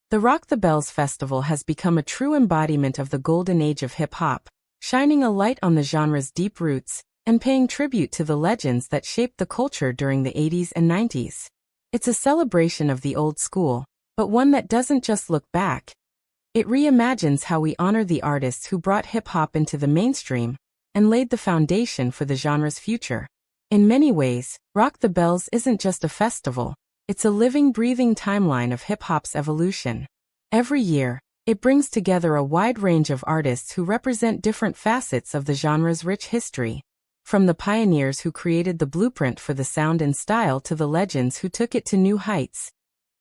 The Rock the Bells Festival has become a true embodiment of the golden age of hip-hop, shining a light on the genre's deep roots and paying tribute to the legends that shaped the culture during the 80s and 90s. It's a celebration of the old school, but one that doesn't just look back. It reimagines how we honor the artists who brought hip-hop into the mainstream and laid the foundation for the genre's future. In many ways, Rock the Bells isn't just a festival, it's a living, breathing timeline of hip-hop's evolution. Every year, it brings together a wide range of artists who represent different facets of the genre's rich history. From the pioneers who created the blueprint for the sound and style to the legends who took it to new heights.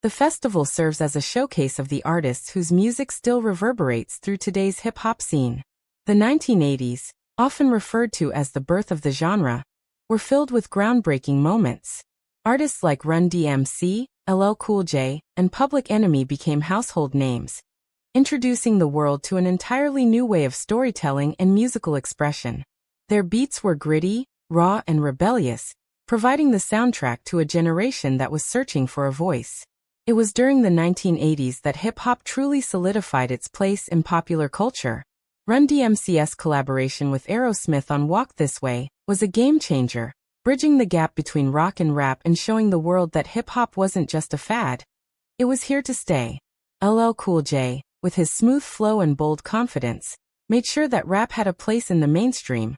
The festival serves as a showcase of the artists whose music still reverberates through today's hip-hop scene. The 1980s, often referred to as the birth of the genre, were filled with groundbreaking moments. Artists like Run DMC, LL Cool J, and Public Enemy became household names, introducing the world to an entirely new way of storytelling and musical expression. Their beats were gritty, raw, and rebellious, providing the soundtrack to a generation that was searching for a voice. It was during the 1980s that hip-hop truly solidified its place in popular culture. Run DMC's collaboration with Aerosmith on Walk This Way was a game-changer, bridging the gap between rock and rap and showing the world that hip-hop wasn't just a fad. It was here to stay. LL Cool J, with his smooth flow and bold confidence, made sure that rap had a place in the mainstream,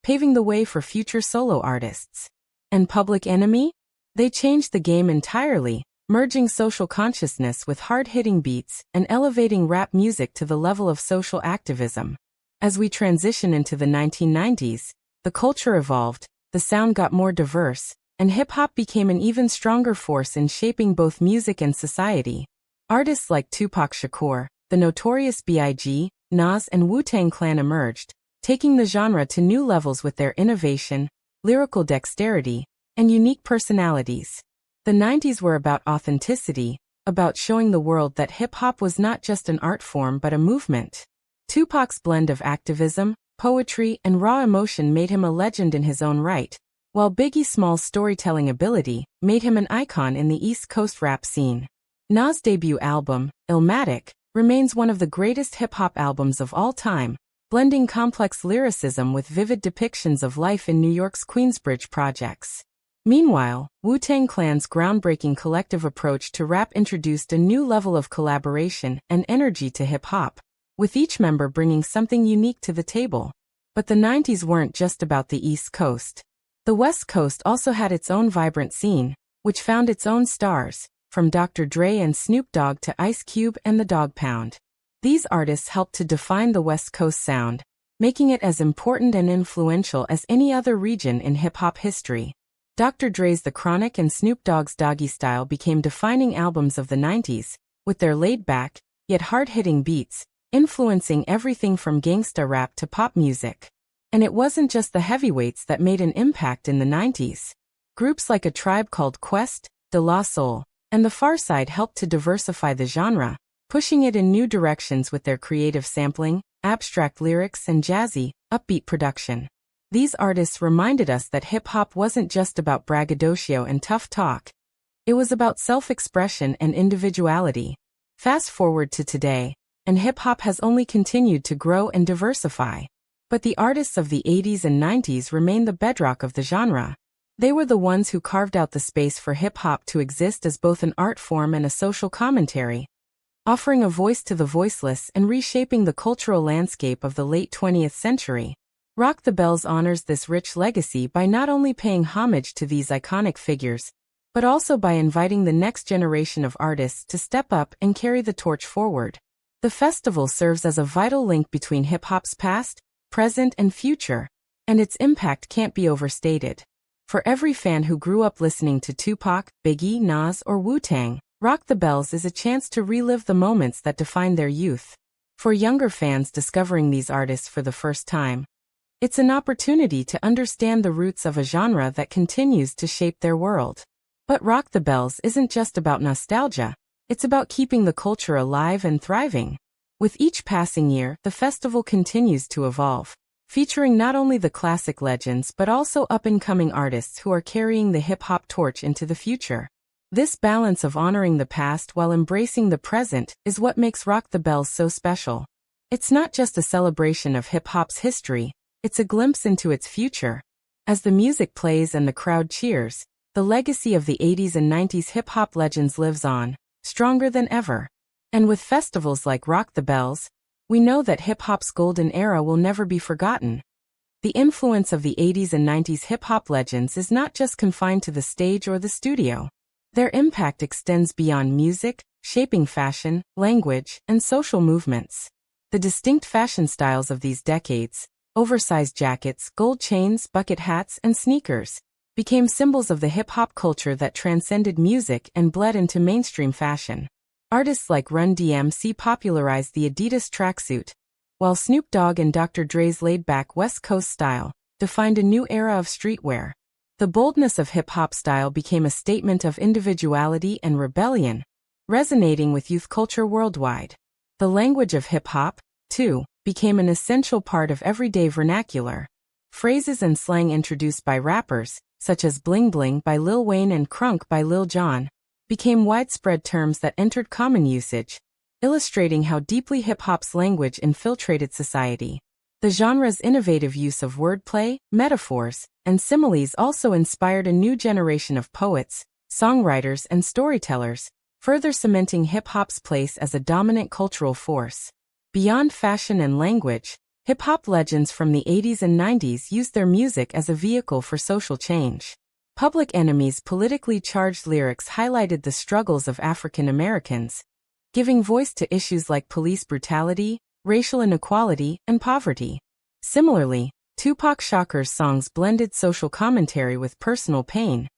paving the way for future solo artists. And Public Enemy? They changed the game entirely, merging social consciousness with hard-hitting beats and elevating rap music to the level of social activism. As we transition into the 1990s, the culture evolved, the sound got more diverse, and hip-hop became an even stronger force in shaping both music and society. Artists like Tupac Shakur, the Notorious B.I.G., Nas, and Wu-Tang Clan emerged, taking the genre to new levels with their innovation, lyrical dexterity, and unique personalities. The 90s were about authenticity, about showing the world that hip-hop was not just an art form but a movement. Tupac's blend of activism, poetry, and raw emotion made him a legend in his own right, while Biggie Small's storytelling ability made him an icon in the East Coast rap scene. Nas' debut album, Illmatic, remains one of the greatest hip-hop albums of all time, blending complex lyricism with vivid depictions of life in New York's Queensbridge projects. Meanwhile, Wu-Tang Clan's groundbreaking collective approach to rap introduced a new level of collaboration and energy to hip-hop, with each member bringing something unique to the table. But the 90s weren't just about the East Coast. The West Coast also had its own vibrant scene, which found its own stars, from Dr. Dre and Snoop Dogg to Ice Cube and the Dogg Pound. These artists helped to define the West Coast sound, making it as important and influential as any other region in hip-hop history. Dr. Dre's The Chronic and Snoop Dogg's Doggy Style became defining albums of the 90s, with their laid-back, yet hard-hitting beats, influencing everything from gangsta rap to pop music. And it wasn't just the heavyweights that made an impact in the 90s. Groups like A Tribe Called Quest, De La Soul, and The Pharcyde helped to diversify the genre, pushing it in new directions with their creative sampling, abstract lyrics, and jazzy, upbeat production. These artists reminded us that hip-hop wasn't just about braggadocio and tough talk. It was about self-expression and individuality. Fast forward to today, and hip-hop has only continued to grow and diversify. But the artists of the 80s and 90s remain the bedrock of the genre. They were the ones who carved out the space for hip-hop to exist as both an art form and a social commentary, offering a voice to the voiceless and reshaping the cultural landscape of the late 20th century. Rock the Bells honors this rich legacy by not only paying homage to these iconic figures, but also by inviting the next generation of artists to step up and carry the torch forward. The festival serves as a vital link between hip-hop's past, present, and future, and its impact can't be overstated. For every fan who grew up listening to Tupac, Biggie, Nas, or Wu-Tang, Rock the Bells is a chance to relive the moments that defined their youth. For younger fans discovering these artists for the first time, it's an opportunity to understand the roots of a genre that continues to shape their world. But Rock the Bells isn't just about nostalgia, it's about keeping the culture alive and thriving. With each passing year, the festival continues to evolve, featuring not only the classic legends but also up-and-coming artists who are carrying the hip-hop torch into the future. This balance of honoring the past while embracing the present is what makes Rock the Bells so special. It's not just a celebration of hip-hop's history, it's a glimpse into its future. As the music plays and the crowd cheers, the legacy of the 80s and 90s hip-hop legends lives on, stronger than ever. And with festivals like Rock the Bells, we know that hip-hop's golden era will never be forgotten. The influence of the 80s and 90s hip-hop legends is not just confined to the stage or the studio. Their impact extends beyond music, shaping fashion, language, and social movements. The distinct fashion styles of these decades, oversized jackets, gold chains, bucket hats, and sneakers, became symbols of the hip-hop culture that transcended music and bled into mainstream fashion. Artists like Run DMC popularized the Adidas tracksuit, while Snoop Dogg and Dr. Dre's laid-back West Coast style defined a new era of streetwear. The boldness of hip-hop style became a statement of individuality and rebellion, resonating with youth culture worldwide. The language of hip-hop, too, became an essential part of everyday vernacular. Phrases and slang introduced by rappers, such as bling bling by Lil Wayne and crunk by Lil Jon, became widespread terms that entered common usage, illustrating how deeply hip-hop's language infiltrated society. The genre's innovative use of wordplay, metaphors, and similes also inspired a new generation of poets, songwriters, and storytellers, further cementing hip-hop's place as a dominant cultural force. Beyond fashion and language, hip-hop legends from the 80s and 90s used their music as a vehicle for social change. Public Enemy's politically charged lyrics highlighted the struggles of African Americans, giving voice to issues like police brutality, racial inequality, and poverty. Similarly, Tupac Shakur's songs blended social commentary with personal pain,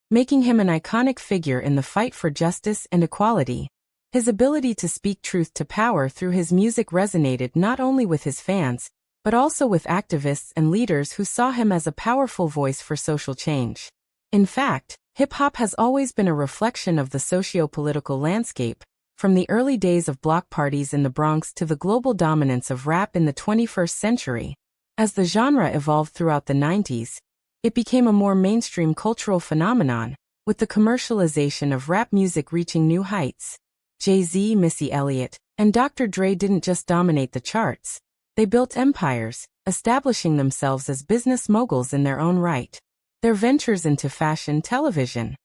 making him an iconic figure in the fight for justice and equality. His ability to speak truth to power through his music resonated not only with his fans, but also with activists and leaders who saw him as a powerful voice for social change. In fact, hip-hop has always been a reflection of the socio-political landscape, from the early days of block parties in the Bronx to the global dominance of rap in the 21st century. As the genre evolved throughout the 90s, it became a more mainstream cultural phenomenon, with the commercialization of rap music reaching new heights. Jay-Z, Missy Elliott, and Dr. Dre didn't just dominate the charts. They built empires, establishing themselves as business moguls in their own right. Their ventures into fashion, television,